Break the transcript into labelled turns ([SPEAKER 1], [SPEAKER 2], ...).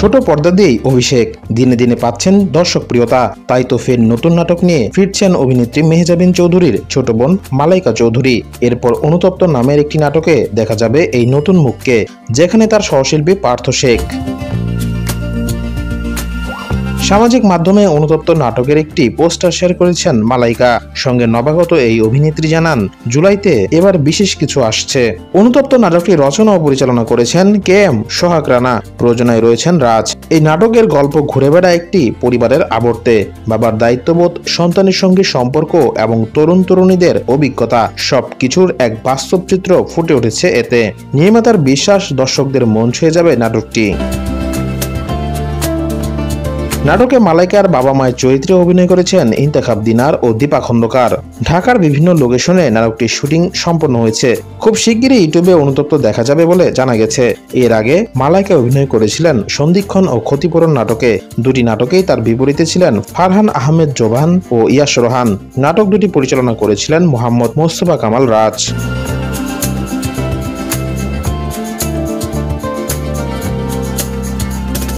[SPEAKER 1] ছোট পর্দা দিয়েই অভিষেক দিনে দিনে পাচ্ছেন দর্শক প্রিয়তা। তাই তো ফের নতুন নাটক নিয়ে ফিরছেন অভিনেত্রী মেহজাবিন চৌধুরীর ছোট বোন মালাইকা চৌধুরী। এরপর অনুতপ্ত নামের একটি নাটকে দেখা যাবে এই নতুন মুখকে, যেখানে তার সহশিল্পী পার্থ শেখ। সামাজিক মাধ্যমে অনুতপ্ত নাটকের একটি পোস্টার শেয়ার করেছেন মালাইকা। সঙ্গে নবাগত এই অভিনেত্রী জানান, জুলাইতে এবার বিশেষ কিছু আসছে। অনুতপ্ত নাটকটি রচনা ও পরিচালনা করেছেন KM সোহাগ রানা, প্রযোজনায় রয়েছেন রাজ। এই নাটকের গল্প ঘুরে বেড়ায় একটি পরিবারের আবর্তে। বাবার দায়িত্ববোধ, সন্তানের সঙ্গে সম্পর্ক এবং তরুণ তরুণীদের অভিজ্ঞতা সবকিছুর এক বাস্তব চিত্র ফুটে উঠেছে এতে। নির্মাতার বিশ্বাস, দর্শকদের মন ছুঁয়ে যাবে নাটকটি। নাটকে মালাইকার বাবা মায়ের চরিত্রে অভিনয় করেছেন ইন্তেখাব দিনার ও দীপা খন্দকার। ঢাকার বিভিন্ন লোকেশনে নাটকটির শুটিং সম্পন্ন হয়েছে। খুব শিগগিরই ইউটিউবে অনুতপ্ত দেখা যাবে বলে জানা গেছে। এর আগে মালাইকা অভিনয় করেছিলেন সন্ধিক্ষণ ও ক্ষতিপূরণ নাটকে। দুটি নাটকেই তার বিপরীতে ছিলেন ফারহান আহমেদ জোবান ও ইয়াস রোহান। নাটক দুটি পরিচালনা করেছিলেন মোহাম্মদ মোস্তফা কামাল রাজ।